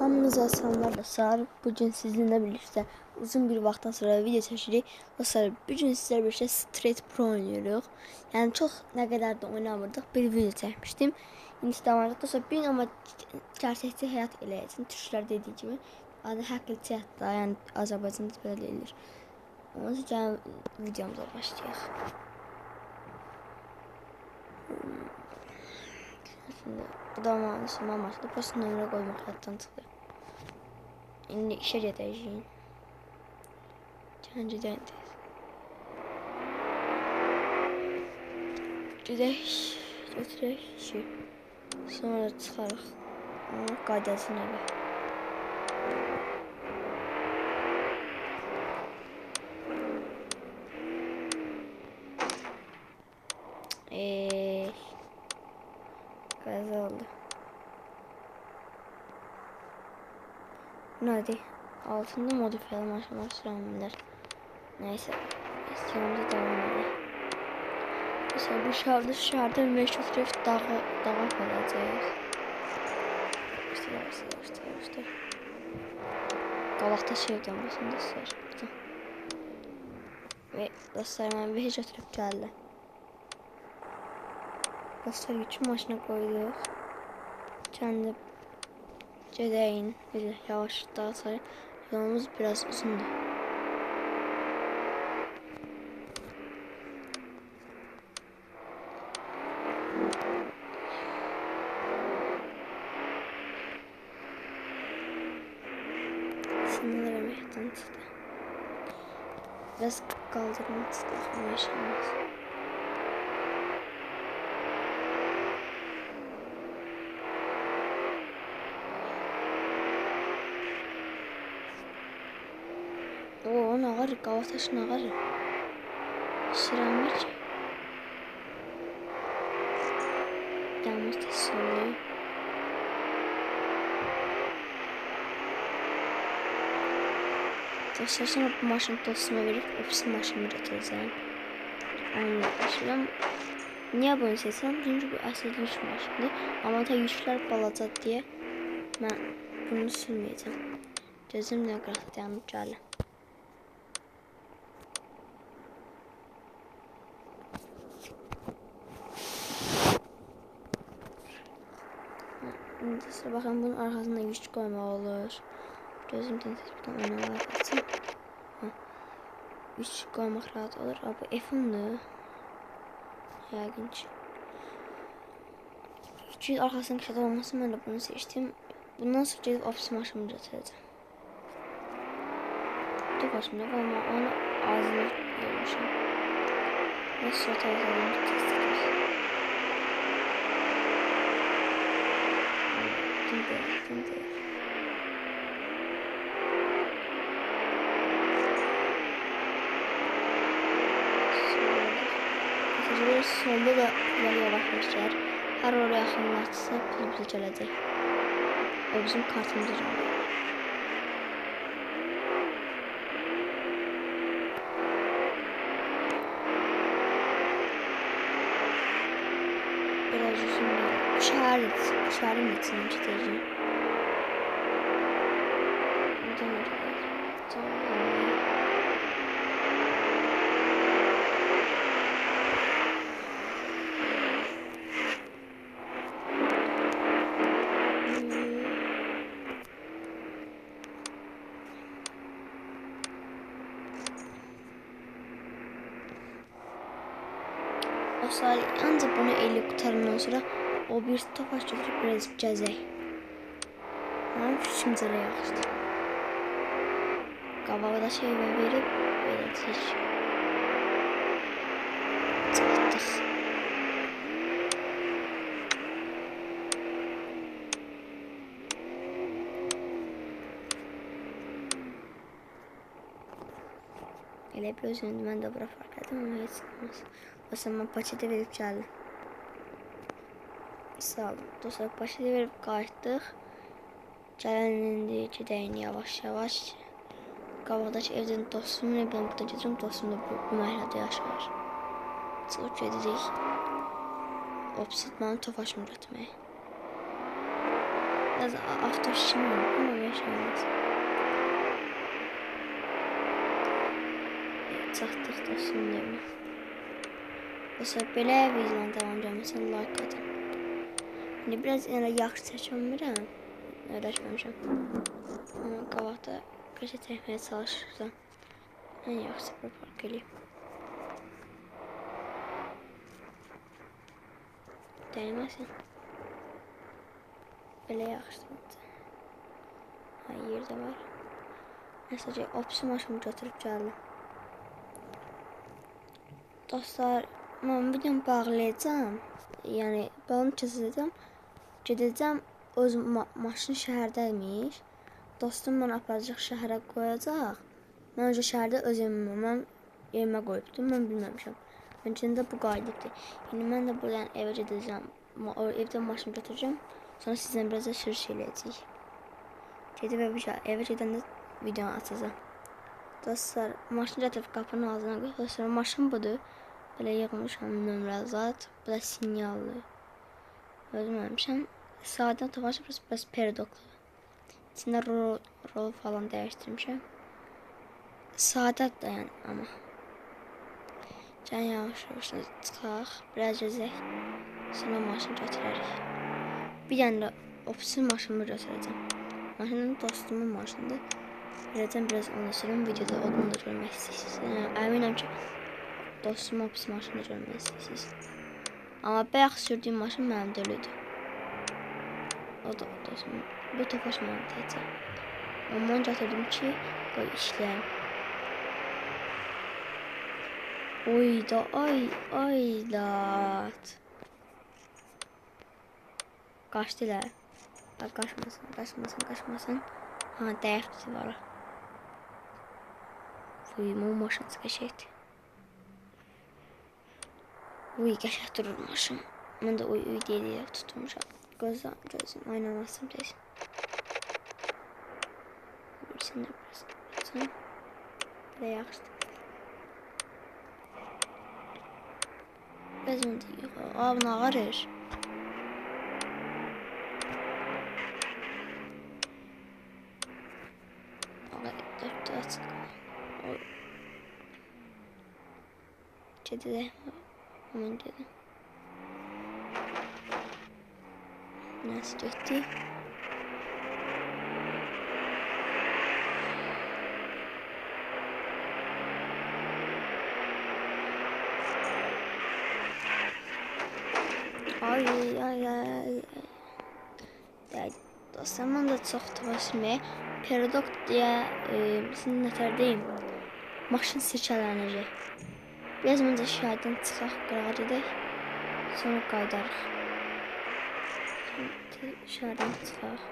Hamınıza salamlar dostlar. Bugün sizinle birlikte uzun bir vaxtdan sonra video çekirik. Dostlar, bugün sizlerle birlikte Street Pro oynuyoruz. Yani çok ne kadar da oynamırdık. Bir video çekmiştim. İndi devam edik. Dostlar, bir ama gerçekçi həyat eləyəcək. Türklər dediği gibi. Adı həqiqi həyatda, yani Azərbaycanda belə deyilir. Onun üçün videomuza başlayaq. Şimdi adamın amaçlı post nömrə qoymaq yaddan çıxdı. İndi işə gedəcəyik. Gəncədən gedək, götürək işi. Sonra çıxarıq. Qaydasın evə. Qaza oldu. Hadi altında modifiyeli aşamak sürəmlər. Neyse, yolumuza devam edelim. Mesela bu şehirde meşhur drift dağa kalacağız. İşte. Qabaqda şey dönməsində sır. Ve dostlar, mən bir götürüb gəldi. Dostlar, yükü maşına koyduq. Kendi gedəyin, böyle yavaş daha sarı. Yolumuz biraz uzundur. Sinirler emekten çıktı. Biraz kaldırmak istedim ama yaşamaz. O nağar, Qavataş nağar. Şiran var ki. Yalnız teslim oluyor. Dostlar, sonra bu maşını dostuma verip ofisi maşını üreteceğim. Onunla başlayacağım. Niye bunu seçsem? Çünkü bu asıl yük maşını. Ama da yükler balaca diye ben bunu sürmeyeceğim. Gözümle qıraqda dayanıb gəldim. Dostlar, bakın bunun arkasında yük koymaq olur. Gözümden tespitten ona açsın. Yük koymaq rahat olur. Bu F10'dur. Yəqin ki. Yükün arkasının kişide olmasın, ben de bunu seçtim. Bundan sonra gedib ofis maşını götürəcəm. Dur başımda olma, onu ağzını görmüşüm. Ve surat ağzını tutacağız. Şimdi. Solda da yavaş geçer. Her oraya yakınlaşsa pul bize gelecek. O bizim kartımızı canlı. Biraz uzun. Şehrin içine gideceğim. Dostlar, ancaq bunu eli qutarandan sonra o bir topaç götürüb biraz gəzək. Mənim fikrimcə yaxşıdır. Qabağa da şey verib verəcək. Çıxdıq. Elə bir özündür, mən də bura fark edim ama heç çıxmaz. Dostlar, mən paçete verib gəldim. Sağ olun. Dostlar, paçete verib qayıtdıq. Gələn indi gedəyin yavaş. Qabaqdakı evdən dostumun evdən buradan gedirəm. Dostum da bu məhəllədə yaşayır. Çıxıb gedirik. Ofisitmanı tofaşım üretməyə. Biraz avto işim yok ama satdıq dostumun evinə. Dostlar, belə videoların davam gəlməsən like atın. İndi biraz yaxşı çəkmirəm. Öyrəşməmişəm. Qabaqda qəşə çəkməyə çalışırsam. Ən yaxşısı bir park eləyim. Dəyməsin. Belə yaxşıdır. Yerdə var. Məsəlcə, opsi maşını götürüb gəldim. Dostlar, mən videomu bağlayacağım. Yəni, balonu kəsəcəm. Gedəcəm, öz maşın şəhərdəymiş. Dostum mən aparacaq şəhərə qoyacaq. Mən önce şəhərdə öz evimə qoyubdum. Mən bilməmişəm. Öncəndə bu qayıdıbdır. Yəni, mən də buradan evə gedəcəm. Evdən maşını götürəcəm. Sonra sizdən biraz da sürüş eləyəcəyik. Gedib evə gedəndə videonu açacağım. Dostlar, maşını gətirib qapının ağzına qoyub. Dostlar, maşın budur. Belə yığmışam nömrəzat. Bu da sinyallı. Özməmişəm. Saatdən toxaşı biraz peridoklu. İçində rol falan dəyişdirmişəm. Saat da yəni amma. Can yavaş-yavaş çıxaq. Biraz gözək. Sonra maşını götürərik. Bir dənə də ofisin maşınımı götürəcəm. Maşının dostumun maşınıdır. Verəcəm biraz onu sürüm. Videoda onu da görmək istəyirsiniz. Yəni, əminəm ki, dostumun ofis maşını görmək istəyirsiniz. Amma bayaq sürdüyüm maşın mənim dölüdür. O da dostumun. Bu topaş mənim təcə. Amma onu götürdüm ki, qoy işləyəm. Oyda, aylat. Qaçdı ilə. Qaçmasın. Ha, dəyəfdir var. Uy, bu maşın qəşəkdir. Uy, qəşək durur maşın. Mən də uy deyə tutmuşam. Gözüm oynamasım deyil. Sən də biraz. Belə yaxşıdır. Gözüm deyil. Aa, bunu ağarır. Dörtte açıq. Kedi də hemen dedim. Nasıl getdi? Ay. Dostlar, mən də çox tavaşmaya peridok deyə sizin nətərdəyim. Maşın sirkələnəcək. Biraz məncə şəhərdən çıxaq, qırağa gedək. Sonra qaydarıq. Şəhərdən çıxaq.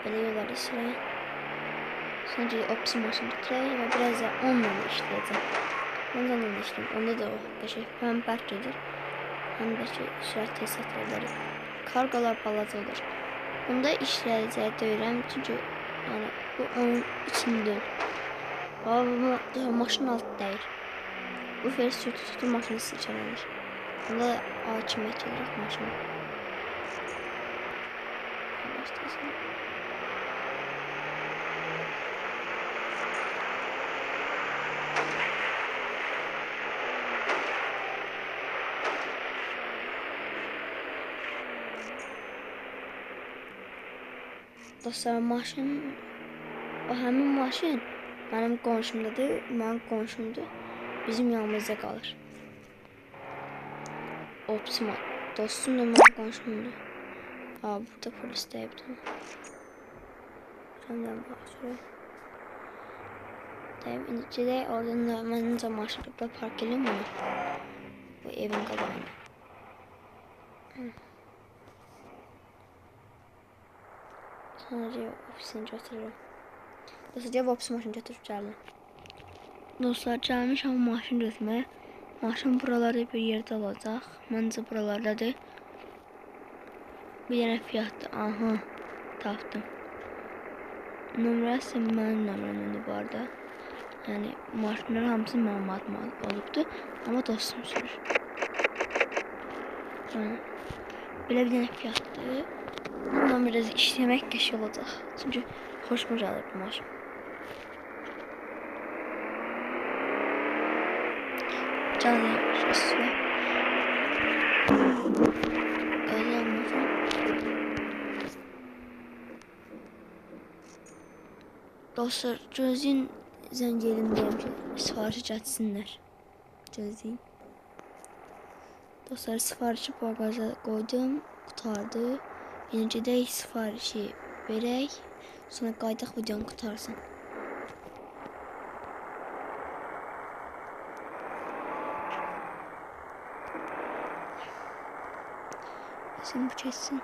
Belə yolları sürək. Sonra opsi maşını götürək və biraz da onunla işləyəcəm. Mən də onunla işləyəm. Onda da o qəşək həm bərk gedir, həm də ki, sürət tez satırları. Karqalar balaca olur. Bunda işləyəcək deyirəm, çünki yəni, bu onun içində. Maşın altı dəyir. Bu feri sürtü maşını silkələnir. Bunda da hakimiyyət edirik maşını. Başlasın. Dostlar, maşın, o həmin maşın mənim qonşumdadır, mənim qonşumdur, bizim yanımızda qalır. Opsima, dostum da mənim qonşumdur. Aa, burada polis deyibdir. Səndən baxır. Deyib, indi gedək, oradan da məncə maşını park edeyim bunu. Bu evin qabağına. Sonra ofisini götürürüm. Dostlar, ofis maşını götürüb gəldim. Dostlar, gəlmişəm maşını götürməyə. Maşın buralarda bir yerdə olacaq. Məncə buralardadır. Bir dənə fiyatdır. Aha, tapdım. Nömrəsi mənim nömrəmdir bu arada. Yəni, maşınların hamısı məlumatım olubdur. Amma dostum sürür. Belə bir dənə fiyatdır. Bundan biraz işləmək qəşəng olacaq. Çünki xoşuma gəlir bu maşın. Can yaklaşısı. Olmasın. Dostlar, gözün zəng elimdəyim ki, sifarişi gətirsinlər. Gözləyin. Dostlar, sifarişi bagaja qoydum, qutardı. Yəni gedək sifarişi verək, sonra qaydaq videonu qutarsın. Sen bu keçsin.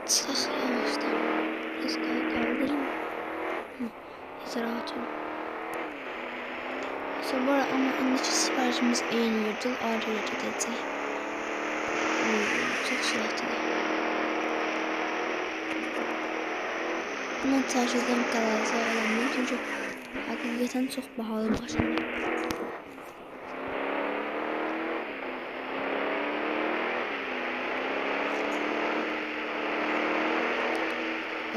Çıx yavaşdan. Biraz qaldırım. Rahat olun. Sonra ama indiki sifarişimiz eyni yurdul, ayrı gedəcək. Çox sürətli. Bundan çarşıdan qalarsa eləməyim, çünki həqiqətən çox bahalı maşındır.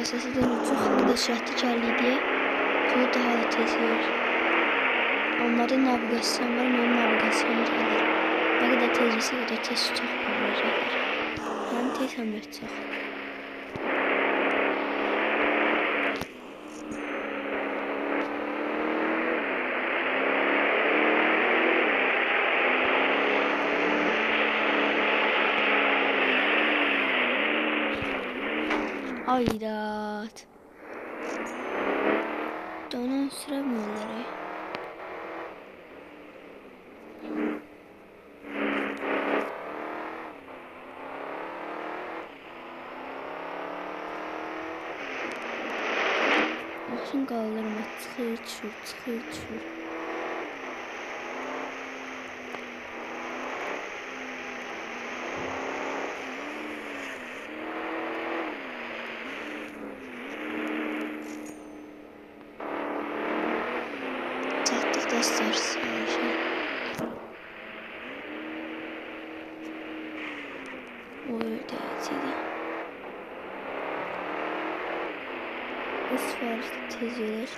Əsasıdır, çox da sürətli gəldik deyə bunu daha da tez verir. Onlarda navigasyon var, mənim navigasyonum gəlir. Nə qədər tez isə qədər tez çox verəcəklər. Yəni tez həmət çox. Aydat. Dönen süremiyorlar. Maşın kaldırma çıkıyor. Dostlar, o ödeyiciydi. Bu sifarişte tez gelir.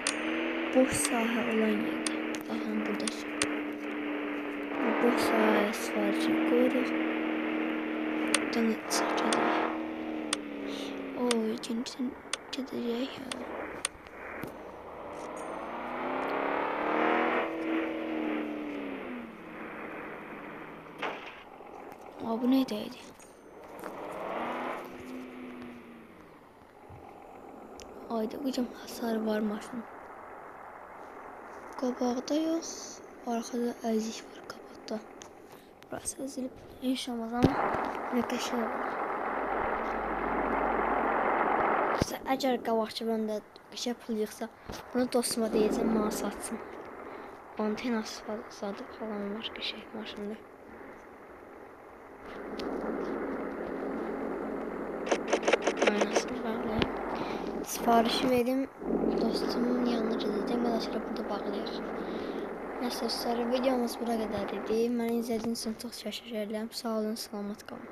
Boş sahə olan yerdə. Baxın, burada. Bu boş sahəyə sifarişi qoyuruq. Buradan çəkəcək. O, ikinciden gedəcək. Bu neydəydi? Ayda qıcam hasarı var maşın. Qabaqda yox, arxada əzik var qabaqda. Burası əzilib yaşamaz ama nəqəşə olur. Əgər qabaqçı bəndə qəşə pul yıxsa, bunu dostuma deyəcəm, mənə satsın. Antenası sadı falan var qəşək maşında. Sifarişi verdim, dostumun yanına gideceğim. Ben sonra burada bağlayaq. Neyse dostlar, videomuz bura qədər idi. Məni izlədiyiniz üçün çox təşəkkür edirəm. Sağ olun, salamat qalın.